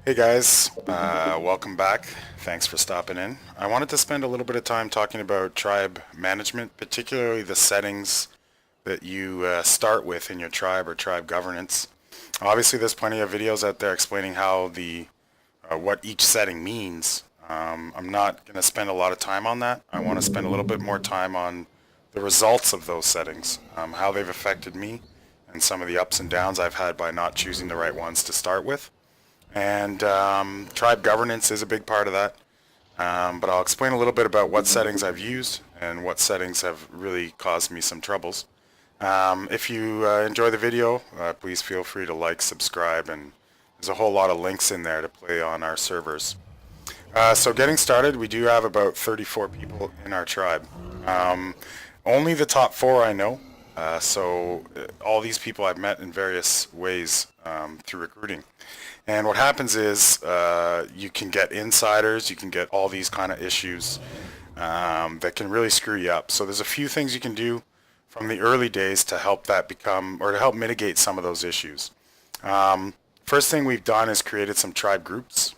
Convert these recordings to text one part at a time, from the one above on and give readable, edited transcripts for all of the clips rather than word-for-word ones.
Hey guys, welcome back. Thanks for stopping in. I wanted to spend a little bit of time talking about tribe management, particularly the settings that you start with in your tribe or tribe governance. Obviously, there's plenty of videos out there explaining how the what each setting means. I'm not going to spend a lot of time on that. I want to spend a little bit more time on the results of those settings, how they've affected me, and some of the ups and downs I've had by not choosing the right ones to start with. And tribe governance is a big part of that. But I'll explain a little bit about what settings I've used and what settings have really caused me some troubles. If you enjoy the video, please feel free to like, subscribe, and there's a whole lot of links in there to play on our servers. So getting started, we do have about 34 people in our tribe. Um, Only the top four I know. All these people I've met in various ways through recruiting. And what happens is you can get insiders, you can get all these kind of issues that can really screw you up. So there's a few things you can do from the early days to help that become, or to help mitigate some of those issues. First thing we've done is created some tribe groups.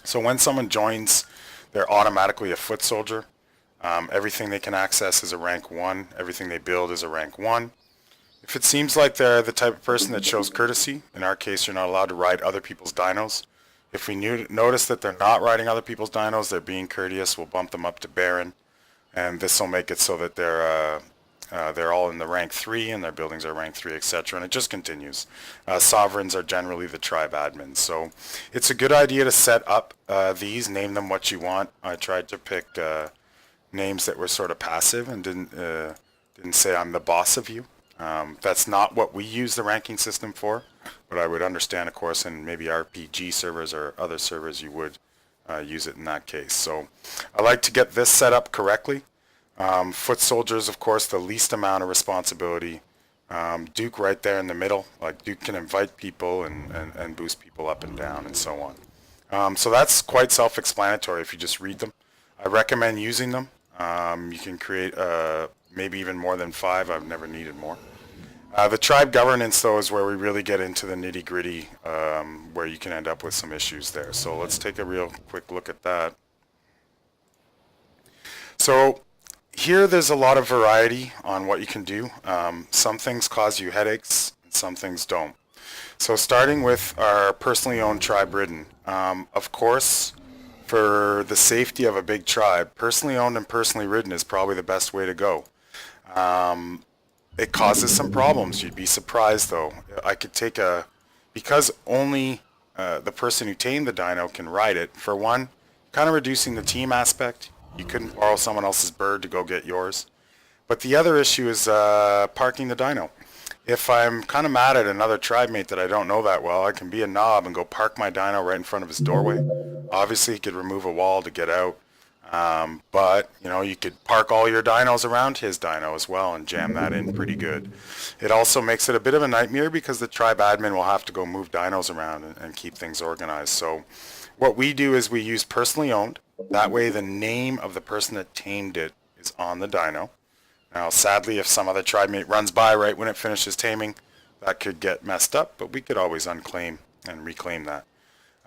So when someone joins, they're automatically a foot soldier. Everything they can access is a rank 1. Everything they build is a rank 1. If it seems like they're the type of person that shows courtesy, in our case you're not allowed to ride other people's dinos. If we notice that they're not riding other people's dinos, they're being courteous, we'll bump them up to Baron. And this will make it so that they're all in the rank 3 and their buildings are rank 3, etc. And it just continues. Sovereigns are generally the tribe admins. So it's a good idea to set up these, name them what you want. I tried to pick names that were sort of passive and didn't say I'm the boss of you. That's not what we use the ranking system for, but I would understand, of course, in maybe RPG servers or other servers you would use it in that case. So I like to get this set up correctly. Foot soldiers, of course, the least amount of responsibility. Duke right there in the middle. Like Duke can invite people and boost people up and down and so on. So that's quite self-explanatory if you just read them. I recommend using them. You can create maybe even more than 5. I've never needed more. The tribe governance, though, is where we really get into the nitty-gritty, where you can end up with some issues there. So let's take a real quick look at that. So here there's a lot of variety on what you can do. Some things cause you headaches, and some things don't. So starting with our personally owned tribe ridden. Of course, for the safety of a big tribe, personally owned and personally ridden is probably the best way to go. It causes some problems. You'd be surprised though. I could take because only the person who tamed the dino can ride it. For one, kind of reducing the team aspect. You couldn't borrow someone else's bird to go get yours. But the other issue is parking the dino. If I'm kind of mad at another tribe mate that I don't know that well, I can be a knob and go park my dino right in front of his doorway. Obviously, he could remove a wall to get out. But, you know, you could park all your dinos around his dino as well and jam that in pretty good. It also makes it a bit of a nightmare because the tribe admin will have to go move dinos around and keep things organized. So what we do is we use personally owned. That way the name of the person that tamed it is on the dino. Now, sadly, if some other tribe mate runs by right when it finishes taming, that could get messed up, but we could always unclaim and reclaim that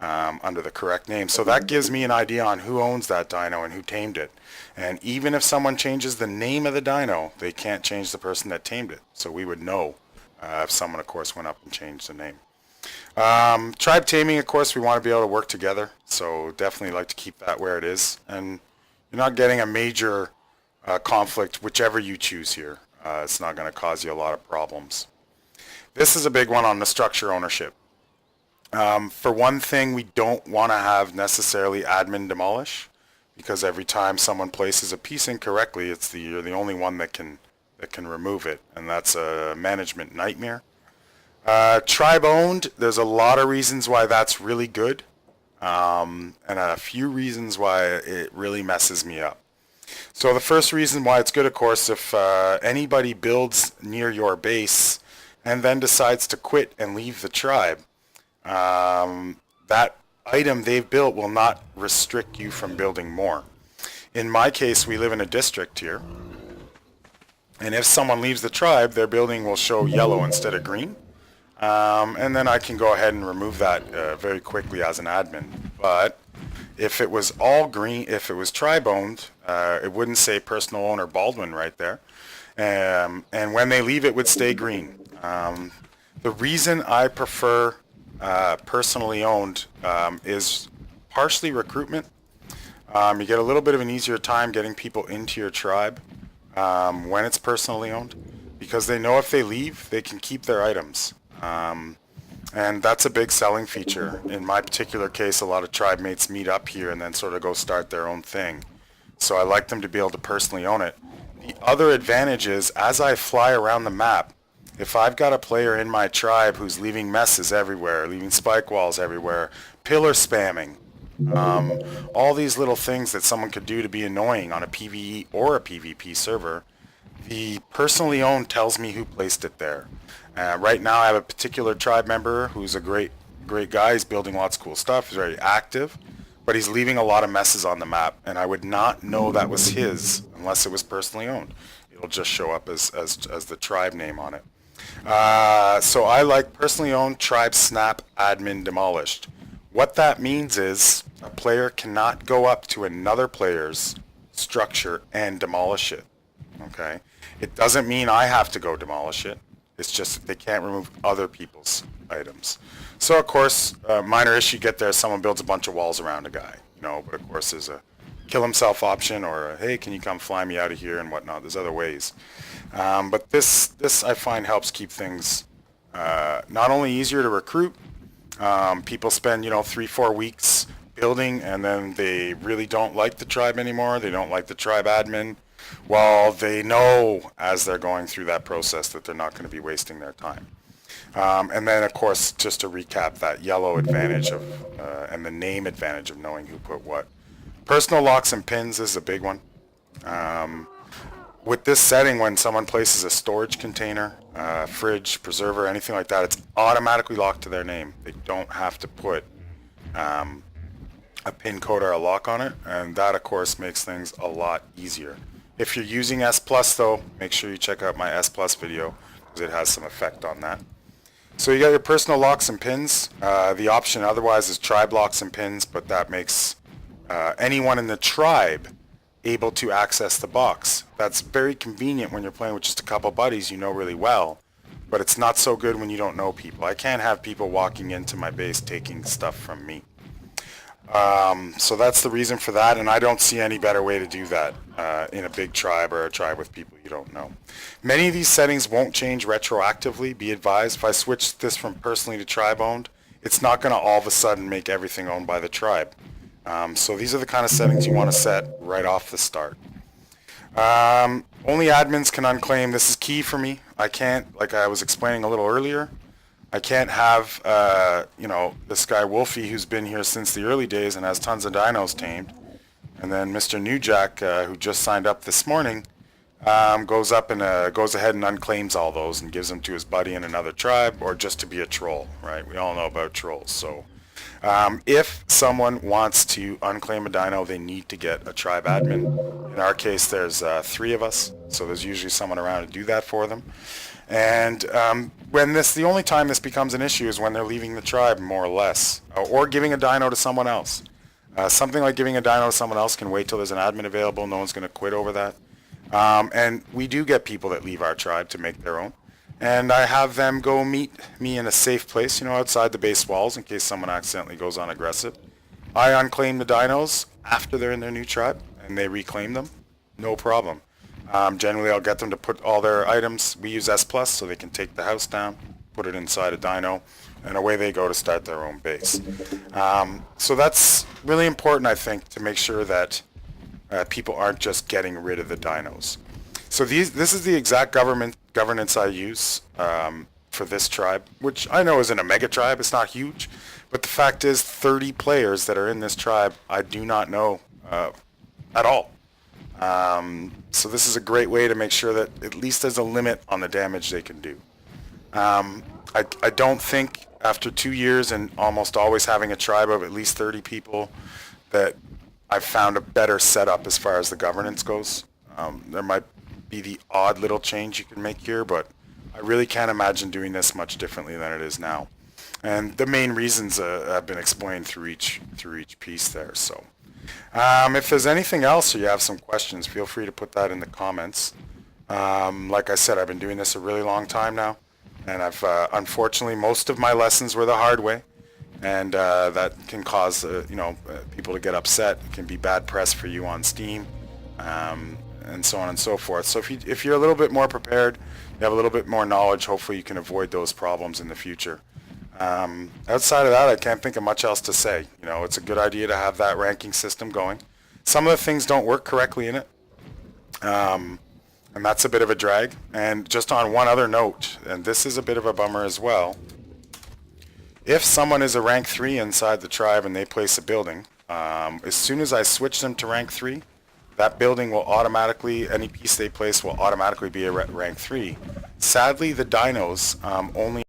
under the correct name. So that gives me an idea on who owns that dino and who tamed it. And even if someone changes the name of the dino, they can't change the person that tamed it. So we would know if someone, of course, went up and changed the name. Tribe taming, of course, we want to be able to work together. So definitely like to keep that where it is. And you're not getting a major conflict, whichever you choose here. It's not going to cause you a lot of problems. This is a big one on the structure ownership. For one thing, we don't want to have necessarily admin demolish, because every time someone places a piece incorrectly, you're the only one that can remove it, and that's a management nightmare. Tribe owned, there's a lot of reasons why that's really good, and a few reasons why it really messes me up. So the first reason why it's good, of course, if anybody builds near your base and then decides to quit and leave the tribe, that item they've built will not restrict you from building more. In my case, we live in a district here, and if someone leaves the tribe, their building will show yellow instead of green. And then I can go ahead and remove that very quickly as an admin. But if it was all green, if it was tribe owned, it wouldn't say personal owner Baldwin right there. And when they leave, it would stay green. The reason I prefer personally owned is partially recruitment. You get a little bit of an easier time getting people into your tribe when it's personally owned, because they know if they leave, they can keep their items. And that's a big selling feature. In my particular case, a lot of tribe mates meet up here and then sort of go start their own thing. So I like them to be able to personally own it. The other advantage is, as I fly around the map, if I've got a player in my tribe who's leaving messes everywhere, leaving spike walls everywhere, pillar spamming, all these little things that someone could do to be annoying on a PvE or a PvP server, the personally owned tells me who placed it there. Right now I have a particular tribe member who's a great guy. He's building lots of cool stuff. He's very active, but he's leaving a lot of messes on the map, and I would not know that was his unless it was personally owned. It'll just show up as the tribe name on it. So I like personally owned, tribe snap, admin demolished. What that means is a player cannot go up to another player's structure and demolish it. Okay? It doesn't mean I have to go demolish it. It's just they can't remove other people's items. So of course, minor issue get there, someone builds a bunch of walls around a guy. But of course there's a kill himself option, or a, hey, can you come fly me out of here and whatnot. There's other ways. But this I find helps keep things not only easier to recruit. People spend 3-4 weeks building, and then they really don't like the tribe anymore. They don't like the tribe admin. Well, they know as they're going through that process that they're not going to be wasting their time. And then, of course, just to recap, that yellow advantage of and the name advantage of knowing who put what. Personal locks and pins is a big one. With this setting, when someone places a storage container, fridge, preserver, anything like that, it's automatically locked to their name. They don't have to put a pin code or a lock on it, and that, of course, makes things a lot easier. If you're using S Plus, though, make sure you check out my S Plus video, because it has some effect on that. So you got your personal locks and pins. The option otherwise is tribe locks and pins, but that makes anyone in the tribe able to access the box. That's very convenient when you're playing with just a couple buddies you know really well, but it's not so good when you don't know people. I can't have people walking into my base taking stuff from me. So that's the reason for that, and I don't see any better way to do that in a big tribe or a tribe with people you don't know. Many of these settings won't change retroactively. Be advised, if I switch this from personally to tribe owned, it's not going to all of a sudden make everything owned by the tribe. So these are the kind of settings you want to set right off the start. Only admins can unclaim. This is key for me. I can't, like I was explaining a little earlier, I can't have, this guy Wolfie, who's been here since the early days and has tons of dinos tamed, and then Mr. Newjack, who just signed up this morning, goes ahead and unclaims all those and gives them to his buddy in another tribe, or just to be a troll, right? We all know about trolls. So if someone wants to unclaim a dino, they need to get a tribe admin. In our case, there's 3 of us, so there's usually someone around to do that for them. And the only time this becomes an issue is when they're leaving the tribe, more or less, or giving a dino to someone else. Something like giving a dino to someone else can wait till there's an admin available. No one's going to quit over that. And we do get people that leave our tribe to make their own. And I have them go meet me in a safe place, outside the base walls in case someone accidentally goes on aggressive. I unclaim the dinos after they're in their new tribe, and they reclaim them. No problem. Generally, I'll get them to put all their items. We use S Plus, so they can take the house down, put it inside a dino, and away they go to start their own base. So that's really important, I think, to make sure that people aren't just getting rid of the dinos. So this is the exact governance I use for this tribe, which I know isn't a mega tribe. It's not huge, but the fact is 30 players that are in this tribe I do not know at all. So this is a great way to make sure that at least there's a limit on the damage they can do. I don't think after 2 years and almost always having a tribe of at least 30 people that I've found a better setup as far as the governance goes. There might be the odd little change you can make here, but I really can't imagine doing this much differently than it is now. And the main reasons have been explained through each piece there. So if there's anything else or you have some questions, feel free to put that in the comments. Like I said, I've been doing this a really long time now, and I've unfortunately most of my lessons were the hard way, and that can cause people to get upset. It can be bad press for you on Steam, and so on and so forth. So if you're a little bit more prepared, you have a little bit more knowledge, hopefully you can avoid those problems in the future. Outside of that, I can't think of much else to say. It's a good idea to have that ranking system going. Some of the things don't work correctly in it. And that's a bit of a drag. And just on one other note, and this is a bit of a bummer as well, if someone is a rank 3 inside the tribe and they place a building, as soon as I switch them to rank 3, that building will automatically, any piece they place will automatically be a rank 3. Sadly, the dinos only